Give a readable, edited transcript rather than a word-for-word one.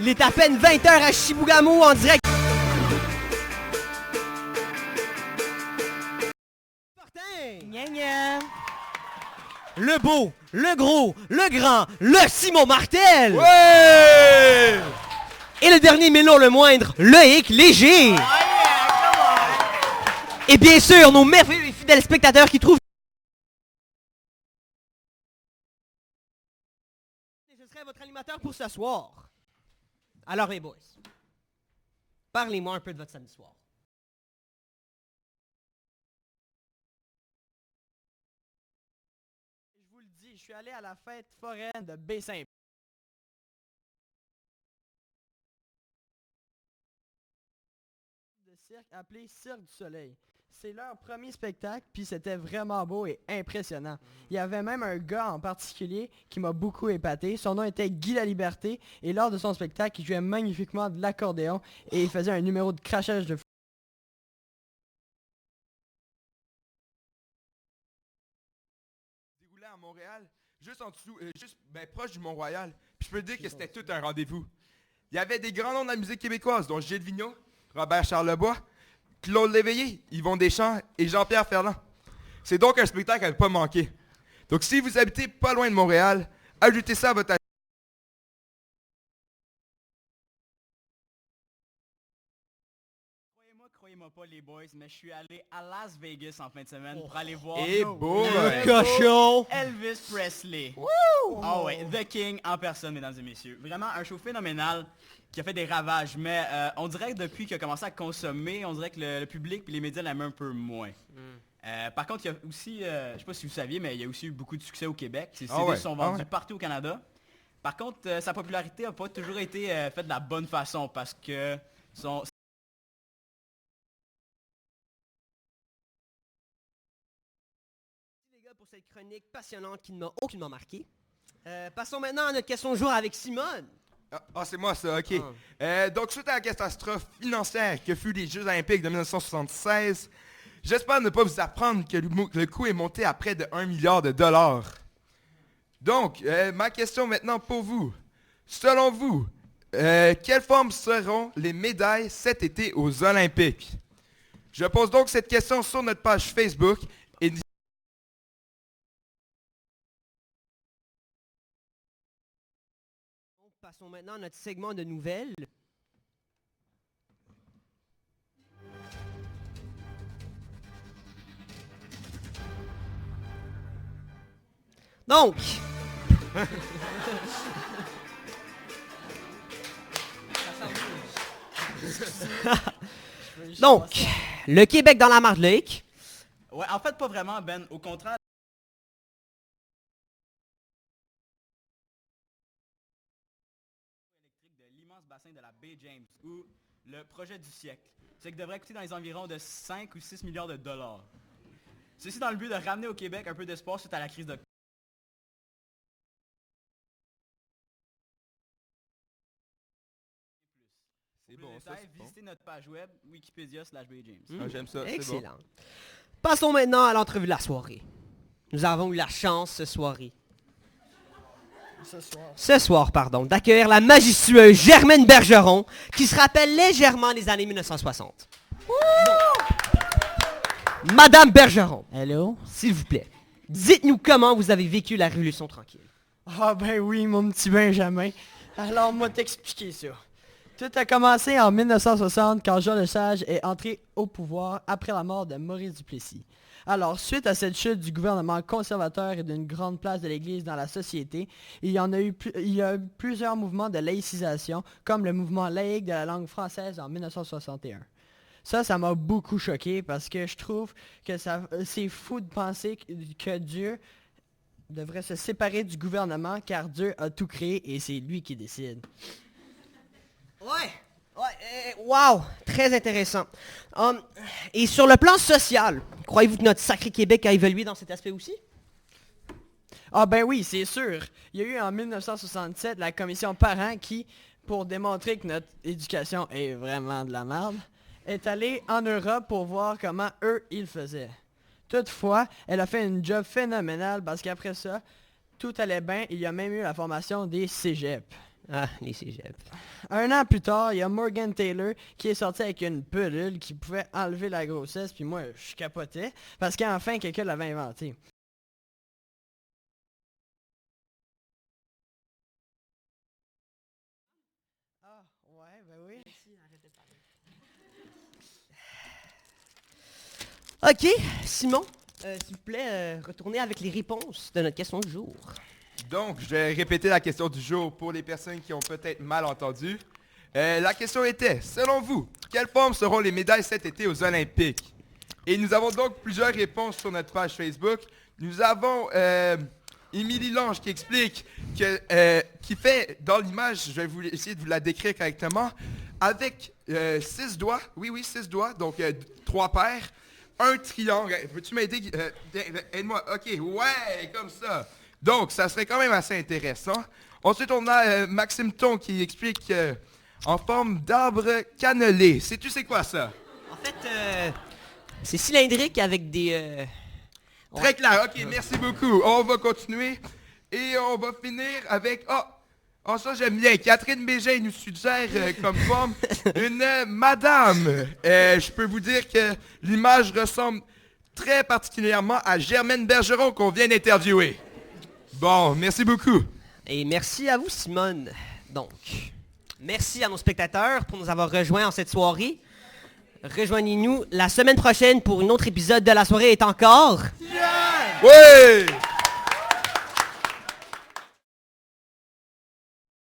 Il est à peine 20h à Chibougamau en direct. Gna gna. Le beau, le gros, le grand, le Simon Martel. Ouais! Et le dernier, mais non le moindre, Loïc Léger. Et bien sûr, nos merveilleux et fidèles spectateurs qui trouvent... Je serai votre animateur pour ce soir. Alors mes boys, parlez-moi un peu de votre samedi soir. Je vous le dis, je suis allé à la fête foraine de Baie-Saint. De cirque appelé Cirque du Soleil. C'est leur premier spectacle, puis c'était vraiment beau et impressionnant. Il y avait même un gars en particulier qui m'a beaucoup épaté. Son nom était Guy Laliberté, et lors de son spectacle, il jouait magnifiquement de l'accordéon et il faisait un numéro de crachage de fou. Déroulé à Montréal, juste en dessous, proche du Mont-Royal. Puis je peux te dire que c'était tout un rendez-vous. Il y avait des grands noms de la musique québécoise, dont Gilles Vigneault, Robert Charlebois, Claude Léveillé, Yvon Deschamps et Jean-Pierre Ferland. C'est donc un spectacle à ne pas manquer. Donc si vous habitez pas loin de Montréal, ajoutez ça à votre agenda. Croyez-moi pas les boys, mais je suis allé à Las Vegas en fin de semaine pour aller voir Et beau, le cochon! Elvis Presley. Ah ouais, The King en personne, mesdames et messieurs. Vraiment un show phénoménal qui a fait des ravages, mais on dirait que depuis qu'il a commencé à consommer, on dirait que le public et les médias l'aiment un peu moins. Par contre, il y a aussi, je sais pas si vous saviez, mais il y a aussi eu beaucoup de succès au Québec. Ses CD sont vendus partout au Canada. Par contre, sa popularité n'a pas toujours été faite de la bonne façon parce que son... Les gars, pour cette chronique passionnante qui ne m'a aucunement marqué. Passons maintenant à notre question du jour avec Simone. C'est moi ça, ok. Donc suite à la catastrophe financière que fut les Jeux Olympiques de 1976, j'espère ne pas vous apprendre que le coût est monté à près de 1 milliard de dollars. Donc, ma question maintenant pour vous. Selon vous, quelle forme seront les médailles cet été aux Olympiques? Je pose donc cette question sur notre page Facebook et Passons maintenant à notre segment de nouvelles. Donc, le Québec dans la Marde Lake. Ouais, en fait, pas vraiment, Ben. Au contraire, électrique de l'immense bassin de la baie James, ou le projet du siècle. C'est qui devrait coûter dans les environs de 5 ou 6 milliards de dollars. Ceci dans le but de ramener au Québec un peu d'espoir suite à la crise de... C'est bon, ça, c'est bon. Visitez notre page web Wikipédia/BayJames. Ah, j'aime ça, c'est bon. Excellent. Passons maintenant à l'entrevue de la soirée. Nous avons eu la chance ce soir, d'accueillir la majestueuse Germaine Bergeron, qui se rappelle légèrement des années 1960. Madame Bergeron, Hello? s'il vous plaît, dites-nous comment vous avez vécu la Révolution tranquille. Ah ben oui, mon petit Benjamin. Alors, moi t'expliquer ça. Tout a commencé en 1960 quand Jean Lesage est entré au pouvoir après la mort de Maurice Duplessis. Alors, suite à cette chute du gouvernement conservateur et d'une grande place de l'Église dans la société, il y a eu plusieurs mouvements de laïcisation, comme le mouvement laïque de la langue française en 1961. Ça m'a beaucoup choqué parce que je trouve que c'est fou de penser que Dieu devrait se séparer du gouvernement car Dieu a tout créé et c'est lui qui décide. Wow, très intéressant. Et sur le plan social, croyez-vous que notre sacré Québec a évolué dans cet aspect aussi? Ah ben oui, c'est sûr. Il y a eu en 1967 la commission Parents qui, pour démontrer que notre éducation est vraiment de la merde, est allée en Europe pour voir comment eux, ils faisaient. Toutefois, elle a fait une job phénoménale parce qu'après ça, tout allait bien. Il y a même eu la formation des cégeps. Ah, les cégeps. Un an plus tard, il y a Morgan Taylor qui est sorti avec une pilule qui pouvait enlever la grossesse, puis moi, je capotais, parce qu'enfin, quelqu'un l'avait inventé. Ah, ouais, ben oui. OK, Simon, s'il vous plaît, retournez avec les réponses de notre question du jour. Donc, je vais répéter la question du jour pour les personnes qui ont peut-être mal entendu. La question était, selon vous, quelle forme seront les médailles cet été aux Olympiques? Et nous avons donc plusieurs réponses sur notre page Facebook. Nous avons Émilie Lange qui explique que, qui fait dans l'image, je vais essayer de vous la décrire correctement, avec 6 doigts, oui, 6 doigts, donc 3 paires, un triangle. Peux-tu m'aider? Aide-moi. OK, ouais, comme ça. Donc, ça serait quand même assez intéressant. Ensuite, on a Maxime Thon qui explique en forme d'arbre cannelé. Sais-tu c'est quoi ça? En fait, c'est cylindrique avec des... Très clair. OK, merci beaucoup. On va continuer et on va finir avec... Oh, ça j'aime bien. Catherine Bégin nous suggère comme forme une madame. Je peux vous dire que l'image ressemble très particulièrement à Germaine Bergeron qu'on vient d'interviewer. Bon, merci beaucoup. Et merci à vous, Simone. Donc, merci à nos spectateurs pour nous avoir rejoints en cette soirée. Rejoignez-nous la semaine prochaine pour un autre épisode de La soirée est encore... Oui!